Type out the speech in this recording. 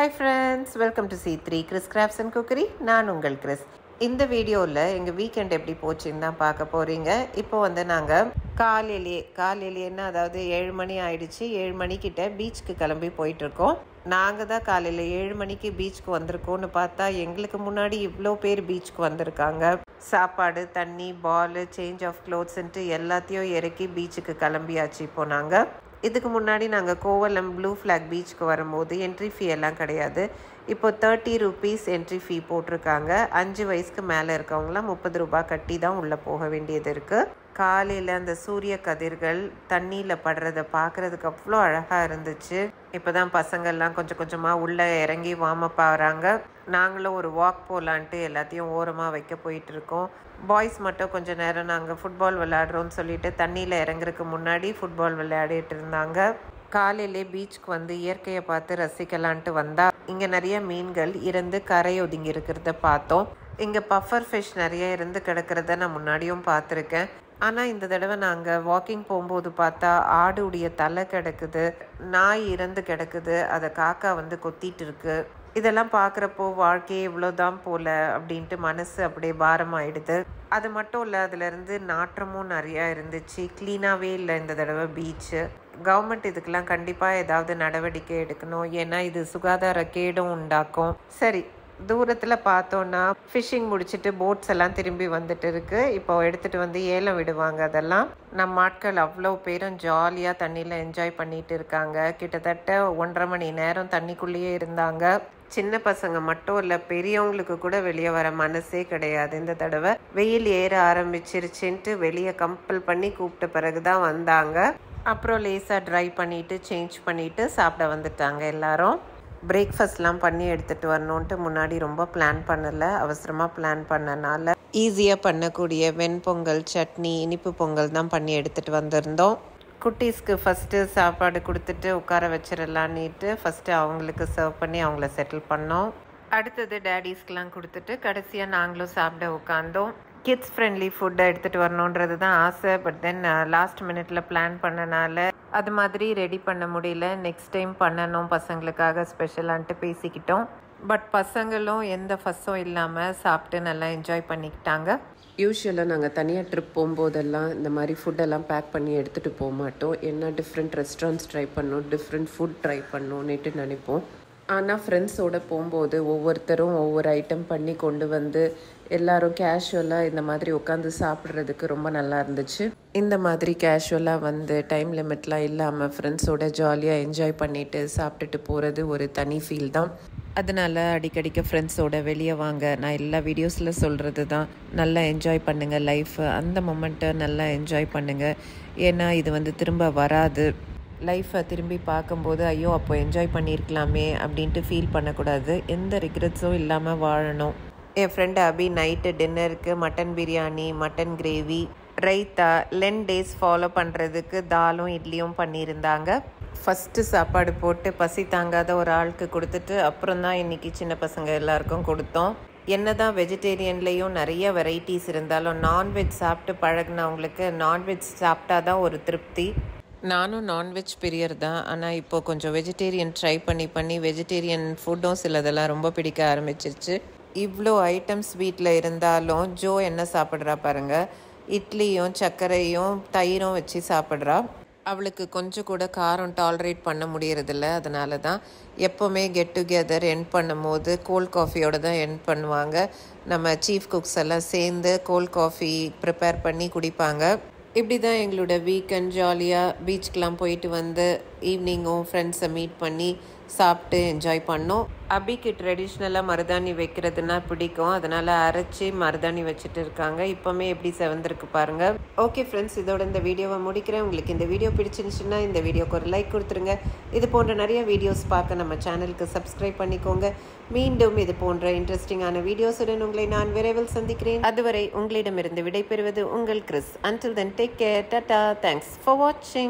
Hi friends, welcome to C3 Chris Crafts and Cookery. நான் உங்கள் Chris. இந்த வீடியோவில் எங்கள் வீக்கெண்ட் எப்படி போச்சுன்னு தான் பார்க்க போகிறீங்க. இப்போ நாங்கள் காலையிலேன்னா அதாவது 7 மணி ஆயிடுச்சு. 7 மணிக்கிட்ட பீச்சுக்கு கிளம்பி போயிட்டுருக்கோம். நாங்கள் தான் காலையில் 7 மணிக்கு பீச்சுக்கு வந்திருக்கோன்னு பார்த்தா எங்களுக்கு முன்னாடி இவ்வளோ பேர் பீச்சுக்கு வந்திருக்காங்க. சாப்பாடு, தண்ணி, பால், சேஞ்ச் ஆஃப் க்ளோத்ஸ்ன்ட்டு எல்லாத்தையும் இறக்கி பீச்சுக்கு கிளம்பியாச்சு. இப்போ நாங்கள் இதுக்கு முன்னாடி நாங்கள் கோவலம் ப்ளூ ஃப்ளாக் பீச்சுக்கு வரும்போது என்ட்ரி ஃபீ எல்லாம் கிடையாது. இப்போ 30 rupees என்ட்ரி ஃபீ போட்டிருக்காங்க. 5 வயசுக்கு மேலே இருக்கவங்களாம் 30 ரூபாய் கட்டி தான் உள்ளே போக வேண்டியது இருக்குது. காலையில் அந்த சூரிய கதிர்கள் தண்ணியில் படுறதை பார்க்குறதுக்கு அவ்வளோ அழகாக இருந்துச்சு. இப்போ தான் பசங்கள்லாம் கொஞ்சம் கொஞ்சமாக உள்ளே இறங்கி வார்ம் அப் ஆகிறாங்க. நாங்களும் ஒரு வாக் போகலான்ட்டு எல்லாத்தையும் ஓரமாக வைக்க போயிட்டுருக்கோம். பாய்ஸ் மட்டும் கொஞ்சம் நேரம் நாங்கள் ஃபுட்பால் விளையாடுறோன்னு சொல்லிட்டு தண்ணியில் இறங்குறதுக்கு முன்னாடி ஃபுட்பால் விளையாடிட்டு இருந்தாங்க. காலையிலே பீச்சுக்கு இயற்கையை பார்த்து ரசிக்கலான்ட்டு வந்தால் இங்கே நிறைய மீன்கள் இருந்து கரை ஒதுங்கி இருக்கிறத பார்த்தோம். இங்கே பஃபர் ஃபிஷ் நிறைய இருந்து கிடக்கிறத நான் முன்னாடியும் பார்த்துருக்கேன். ஆனால் இந்த தடவை நாங்கள் வாக்கிங் போகும்போது பார்த்தா ஆடுடைய தலை கிடக்குது, நாய் இறந்து கிடக்குது, அதை காக்கா கொத்திட்டு இருக்கு. இதெல்லாம் பார்க்குறப்போ வாழ்க்கையே இவ்வளோதான் போல அப்படின்ட்டு மனசு அப்படியே பாரமாயிடுது. அது மட்டும் இல்லை, அதுலேருந்து நாற்றமும் நிறையா இருந்துச்சு. க்ளீனாகவே இல்லை இந்த தடவை பீச்சு. கவர்மெண்ட் இதுக்கெல்லாம் கண்டிப்பாக ஏதாவது நடவடிக்கை எடுக்கணும். ஏன்னா இது சுகாதார கேடும் உண்டாக்கும். சரி, தூரத்தில் பார்த்தோன்னா ஃபிஷ்ஷிங் முடிச்சுட்டு போட்ஸ் எல்லாம் திரும்பி வந்துட்டு இருக்கு. இப்போ எடுத்துகிட்டு ஏலம் விடுவாங்க. அதெல்லாம் நம்ம ஆட்கள் அவ்வளோ பேரும் ஜாலியாக தண்ணியில் என்ஜாய் பண்ணிட்டு இருக்காங்க. கிட்டத்தட்ட 1.5 மணி நேரம் தண்ணிக்குள்ளேயே இருந்தாங்க. சின்ன பசங்க மட்டும் இல்லை, பெரியவங்களுக்கு கூட வெளியே வர மனசே கிடையாது. இந்த தடவை வெயில் ஏற ஆரம்பிச்சிருச்சுன்ட்டு வெளியே கம்பல் பண்ணி கூப்பிட்ட பிறகு தான் வந்தாங்க. அப்புறம் லேசாக ட்ரை பண்ணிவிட்டு சேஞ்ச் பண்ணிவிட்டு சாப்பிட வந்துட்டாங்க எல்லாரும். பிரேக்ஃபாஸ்ட்லாம் பண்ணி எடுத்துகிட்டு வரணுன்ட்டு முன்னாடி ரொம்ப பிளான் பண்ணலை. அவசரமாக பிளான் பண்ணனால ஈஸியாக பண்ணக்கூடிய வெண்பொங்கல், சட்னி, இனிப்பு பொங்கல் தான் பண்ணி எடுத்துகிட்டு வந்திருந்தோம். குட்டீஸ்க்கு ஃபஸ்ட்டு சாப்பாடு கொடுத்துட்டு உட்கார வச்சிடலான்னுட்டு ஃபஸ்ட்டு அவங்களுக்கு சர்வ் பண்ணி அவங்கள செட்டில் பண்ணோம். அடுத்தது டேடிஸ்க்கெலாம் கொடுத்துட்டு கடைசியாக நாங்களும் சாப்பிட உட்காந்தோம். கிட்ஸ் ஃப்ரெண்ட்லி ஃபுட்டை எடுத்துகிட்டு வரணுன்றது தான் ஆசை. பட் தென் லாஸ்ட் மினிட்ல பிளான் பண்ணனால அது மாதிரி ரெடி பண்ண முடியல. நெக்ஸ்ட் டைம் பண்ணணும் பசங்களுக்காக ஸ்பெஷலான்ட்டு பேசிக்கிட்டோம். பட் பசங்களும் எந்த ஃபஸ்ஸும் இல்லாமல் சாப்பிட்டு நல்லா என்ஜாய் பண்ணிக்கிட்டாங்க. யூஸ்வலாக நாங்கள் தனியாக ட்ரிப் போகும்போதெல்லாம் இந்த மாதிரி ஃபுட்டெல்லாம் பேக் பண்ணி எடுத்துகிட்டு போக மாட்டோம். ஏன்னா டிஃப்ரெண்ட் ரெஸ்டாரண்ட்ஸ் ட்ரை பண்ணணும், டிஃப்ரெண்ட் ஃபுட் ட்ரை பண்ணணுன்னுட்டு நினைப்போம். ஆனால் ஃப்ரெண்ட்ஸோடு போகும்போது ஒவ்வொருத்தரும் ஒவ்வொரு ஐட்டம் பண்ணி கொண்டு எல்லோரும் கேஷுவலாக இந்த மாதிரி உட்காந்து சாப்பிட்றதுக்கு ரொம்ப நல்லா இருந்துச்சு. இந்த மாதிரி கேஷுவலாக டைம் லிமிட்லாம் இல்லாமல் ஃப்ரெண்ட்ஸோட ஜாலியாக என்ஜாய் பண்ணிவிட்டு சாப்பிட்டுட்டு போகிறது ஒரு தனி ஃபீல் தான். அதனால் அடிக்கடிக்க ஃப்ரெண்ட்ஸோட வெளியே வாங்க. நான் எல்லா வீடியோஸில் சொல்கிறது தான், நல்லா என்ஜாய் பண்ணுங்கள் லைஃப்பை. அந்த மொமெண்ட்டை நல்லா என்ஜாய் பண்ணுங்கள். ஏன்னா இது திரும்ப வராது. லைஃப்பை திரும்பி பார்க்கும்போது ஐயோ அப்போ என்ஜாய் பண்ணியிருக்கலாமே அப்படின்ட்டு ஃபீல் பண்ணக்கூடாது. எந்த ரிக்ரெட்ஸும் இல்லாமல் வாழணும். என் ஃப்ரெண்டு அபி நைட்டு டின்னருக்கு mutton biryani, mutton gravy, raita, 10 days follow பண்ணுறதுக்கு தாலும் இட்லியும் பண்ணியிருந்தாங்க. ஃபஸ்ட்டு சாப்பாடு போட்டு பசி தாங்காத ஒரு ஆளுக்கு கொடுத்துட்டு அப்புறம் தான் இன்றைக்கி சின்ன பசங்க எல்லாருக்கும் கொடுத்தோம். என்ன தான் வெஜிடேரியன்லேயும் நிறைய வெரைட்டிஸ் இருந்தாலும் நான்வெஜ் சாப்பிட்டு பழகினவங்களுக்கு நான்வெஜ் சாப்பிட்டா தான் ஒரு திருப்தி. நானும் நான்வெஜ் பிரியர் தான். ஆனால் இப்போது கொஞ்சம் வெஜிடேரியன் ட்ரை பண்ணி வெஜிடேரியன் ஃபுட்டும் சிலதெல்லாம் ரொம்ப பிடிக்க ஆரம்பிச்சிருச்சு. இவ்வளோ ஐட்டம்ஸ் வீட்டில் இருந்தாலும் ஜோ என்ன சாப்பிட்றா பாருங்கள், இட்லியும் சர்க்கரையும் தயிரும் வச்சு சாப்பிட்றா. அவளுக்கு கொஞ்சம் கூட காரம் டாலரேட் பண்ண முடியறதில்ல. அதனால தான் எப்போவுமே கெட் டுகெதர் எண்ட் பண்ணும்போது கோல்ட் காஃபியோடு தான் எண்ட் பண்ணுவாங்க. நம்ம சீஃப் குக்ஸ் எல்லாம் சேர்ந்து கோல்ட் காஃபி ப்ரிப்பேர் பண்ணி குடிப்பாங்க. இப்படி தான் எங்களோட வீக்கெண்ட் ஜாலியாக பீச்சுக்கெலாம் போயிட்டு ஈவினிங்கும் ஃப்ரெண்ட்ஸை மீட் பண்ணி சாப்பிட்டு என்ஜாய் பண்ணோம். அபிக்கு ட்ரெடிஷ்னலாக மருதாணி வைக்கிறதுனா பிடிக்கும். அதனால் அரைச்சி மருதாணி வச்சுட்டு இருக்காங்க. இப்போவுமே எப்படி செவந்திருக்கு பாருங்கள். ஓகே ஃப்ரெண்ட்ஸ், இதோட இந்த வீடியோவை முடிக்கிறேன். உங்களுக்கு இந்த வீடியோ பிடிச்சிருந்துச்சுன்னா இந்த வீடியோக்கு ஒரு லைக் கொடுத்துருங்க. இது போன்ற நிறைய வீடியோஸ் பார்க்க நம்ம சேனலுக்கு சப்ஸ்கிரைப் பண்ணிக்கோங்க. மீண்டும் இது போன்ற இன்ட்ரெஸ்டிங்கான வீடியோஸுடன் உங்களை நான் விரைவில் சந்திக்கிறேன். அதுவரை உங்களிடமிருந்து விடைபெறுவது உங்கள் Chris. Until then, take care. Tata. Thanks for watching.